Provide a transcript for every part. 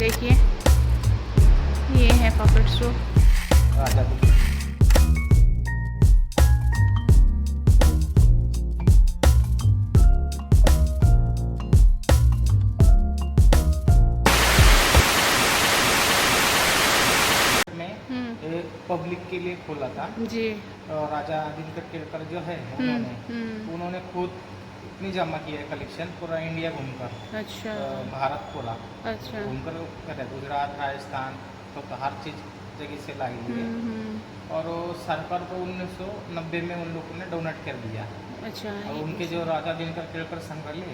देखिए ये है पपेट शो। राजा पब्लिक के लिए खोला था जी। और राजा दिनकर केळकर जो है उन्होंने खुद इतनी जमा की है कलेक्शन पूरा इंडिया घूमकर। अच्छा भारत खोला। अच्छा। घूमकर कहते गुजरात राजस्थान तो हर चीज़ जगह से लाई है। और वो सरकार को 1990 में उन लोगों ने डोनेट कर दिया। अच्छा। और उनके जो राजा दिनकर केळकर संग्रहालय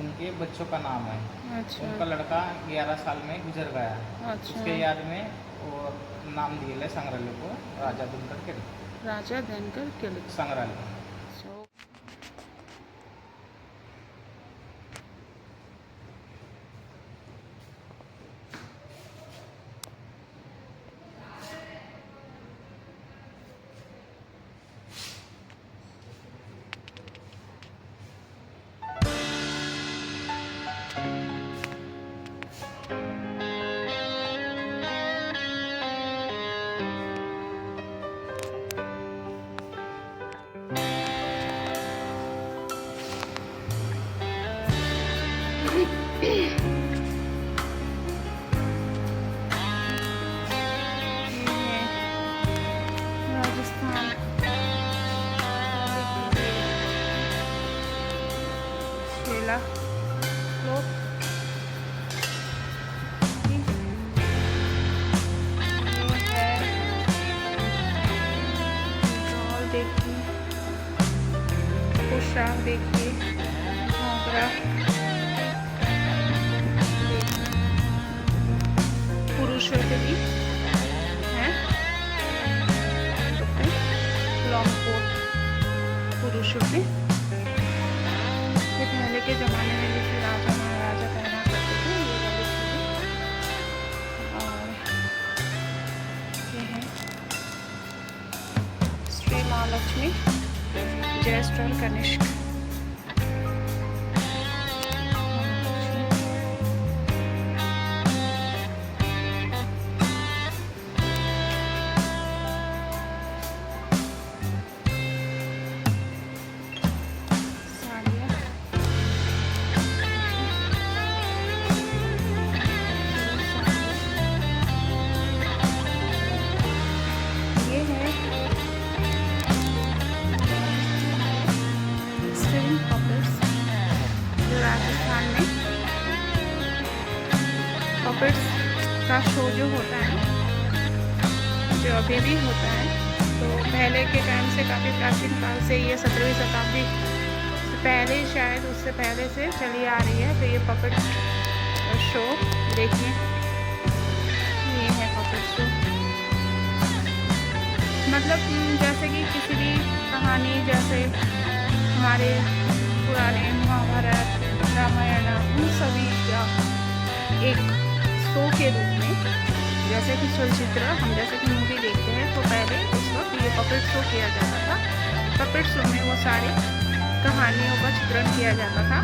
उनके बच्चों का नाम है। अच्छा। उनका लड़का 11 साल में गुजर गया। अच्छा। उसके याद में और नाम दिए है संग्रहालय को राजा दिनकर केळकर राजा दिनकर केळकर संग्रहालय। राजस्थान खेला लोग देखिए पोशाक देखिए घाघरा पुरुषों के भी हैं लॉन्ग कोट पुरुषों के। ये पहले के ज़माने में जैसे राजा महाराजा पहना करते थे ये वाली चीज़ें। और ये है श्री महालक्ष्मी जय स्टोर कनिष्क। पपेट्स का शो जो होता है जो अभी भी होता है तो पहले के टाइम से काफ़ी प्राचीन काल से ये 17वीं शताब्दी से पहले शायद उससे पहले से चली आ रही है। तो ये पपेट शो देखिए ये है पपेट शो। मतलब जैसे कि किसी भी कहानी जैसे हमारे पुराने महाभारत रामायण उन सभी का एक शो के रूप में जैसे कि चलचित्र हम जैसे कि मूवी देखते हैं तो पहले उस वक्त ये पपेट शो किया जाता था। पपेट शो में वो सारी कहानियों का चित्रण किया जाता था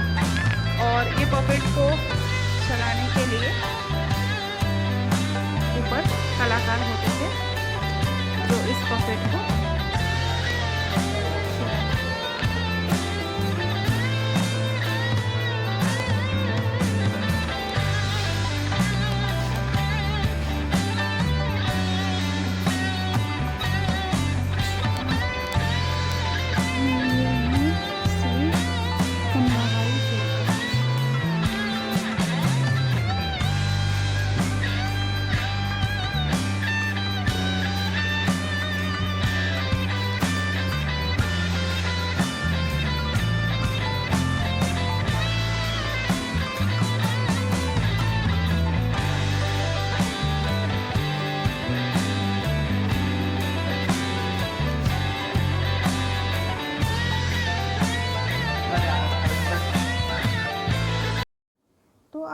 और ये पपेट को चलाने के लिए ऊपर कलाकार होते थे जो इस पपेट को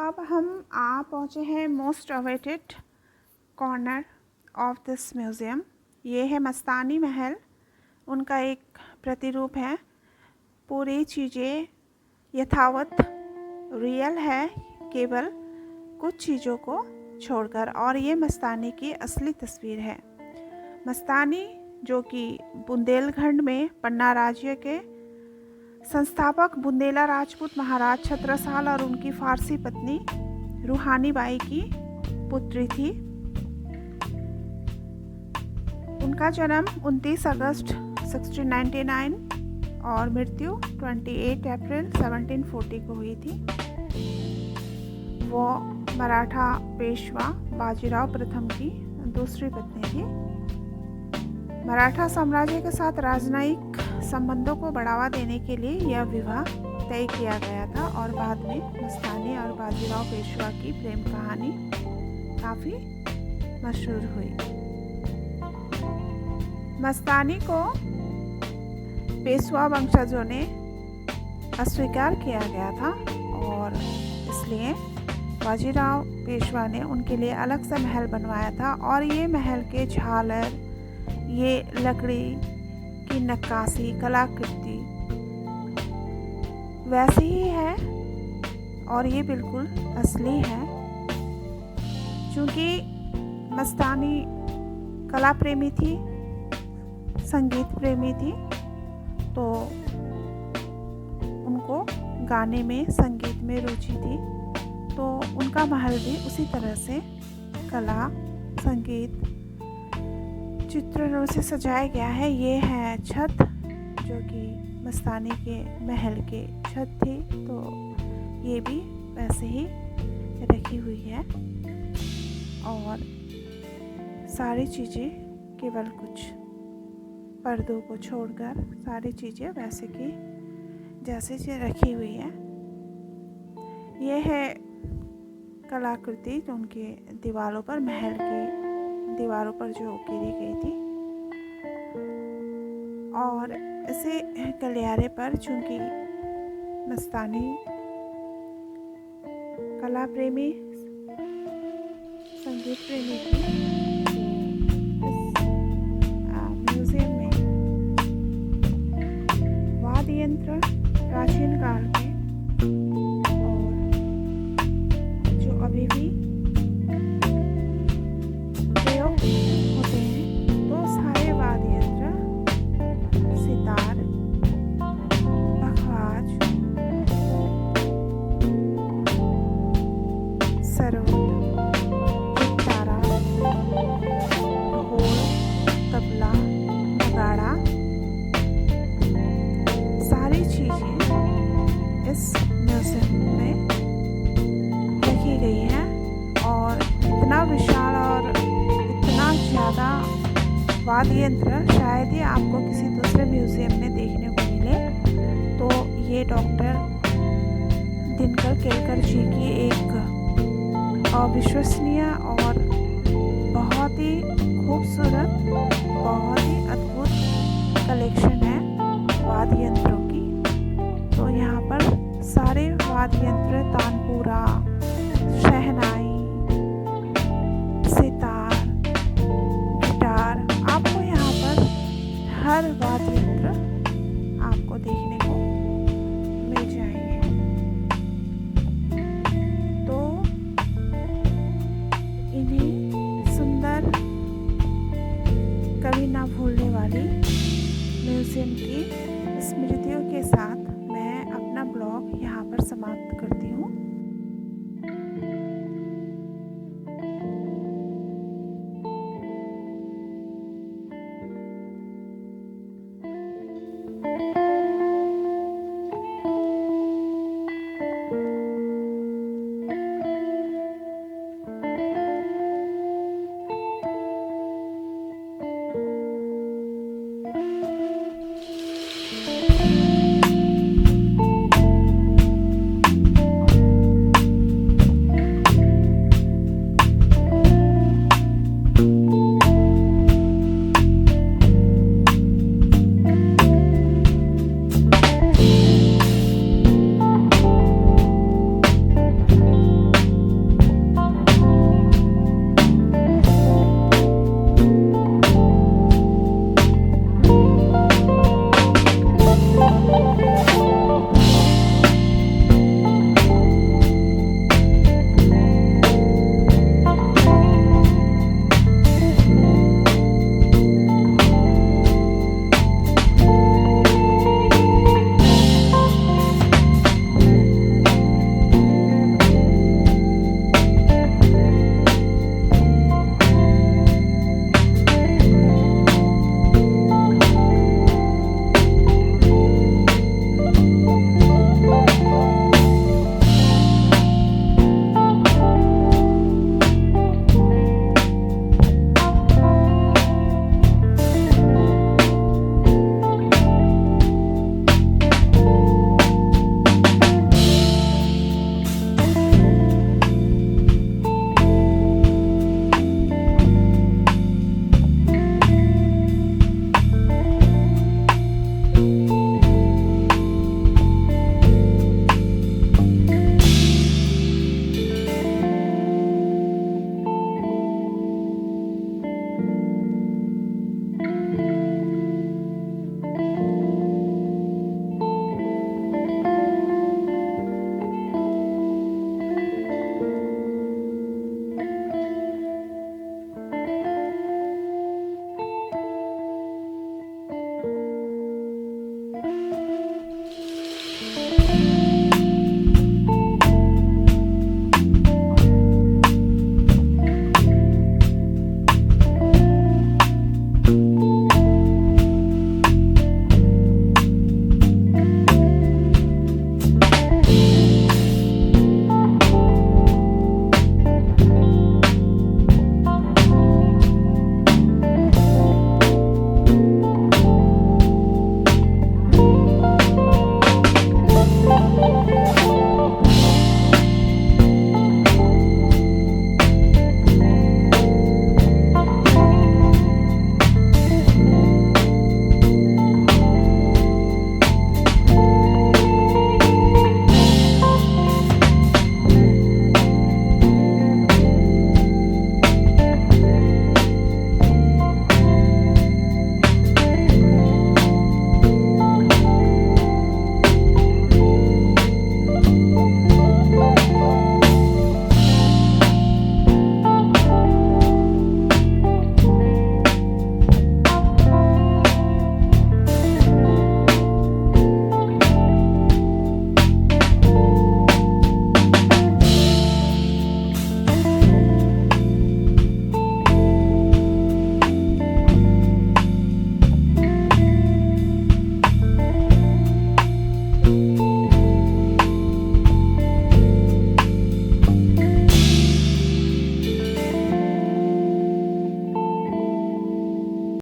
अब हम आ पहुँचे हैं most awaited corner of this museum. ये है मस्तानी महल, उनका एक प्रतिरूप है। पूरी चीज़ें यथावत रियल है, केवल कुछ चीज़ों को छोड़कर। और ये मस्तानी की असली तस्वीर है। मस्तानी जो कि बुंदेलखंड में पन्ना राज्य के संस्थापक बुंदेला राजपूत महाराज छत्रसाल और उनकी फारसी पत्नी रूहानी बाई की पुत्री थी। उनका जन्म 29 अगस्त 1699 और मृत्यु 28 अप्रैल 1740 को हुई थी। वो मराठा पेशवा बाजीराव प्रथम की दूसरी पत्नी थी। मराठा साम्राज्य के साथ राजनयिक संबंधों को बढ़ावा देने के लिए यह विवाह तय किया गया था और बाद में मस्तानी और बाजीराव पेशवा की प्रेम कहानी काफ़ी मशहूर हुई। मस्तानी को पेशवा वंशजों ने अस्वीकार किया गया था और इसलिए बाजीराव पेशवा ने उनके लिए अलग सा महल बनवाया था। और ये महल के झालर, ये लकड़ी की नक्काशी कलाकृति वैसी ही है और ये बिल्कुल असली है। चूँकि मस्तानी कला प्रेमी थी, संगीत प्रेमी थी, तो उनको गाने में, संगीत में रुचि थी, तो उनका महल भी उसी तरह से कला, संगीत, चित्रणों से सजाया गया है। ये है छत जो कि मस्तानी के महल के छत थी, तो ये भी वैसे ही रखी हुई है। और सारी चीज़ें केवल कुछ पर्दों को छोड़कर सारी चीज़ें वैसे की जैसे रखी हुई है। ये है कलाकृति जो उनके दीवारों पर, महल की दीवारों पर जो उकेरी गई थी। और इसे गलियारे पर, चूँकि मस्तानी कला प्रेमी, संगीत प्रेमी थी, म्यूजियम में वाद्य यंत्र प्राचीन काल के और जो अभी भी प्रयोग होते हैं, तो सारे वाद्य यंत्र, सितार, पखवाज, सरोद, तारा, ढोल, तबला, नगाड़ा, सारी चीज़ें इस म्यूजियम में रखी गई हैं। और इतना विशाल और इतना ज़्यादा वाद्य यंत्र शायद ही आपको किसी दूसरे म्यूजियम में देखने को मिले। तो ये डॉक्टर दिनकर केलकर जी की एक अविश्वसनीय और बहुत ही खूबसूरत, बहुत ही अद्भुत कलेक्शन है वाद्य यंत्रों की। तो यहाँ पर सारे वाद्य यंत्र, तानपुरा, शहनाई, सितार, गिटार, आपको यहाँ पर हर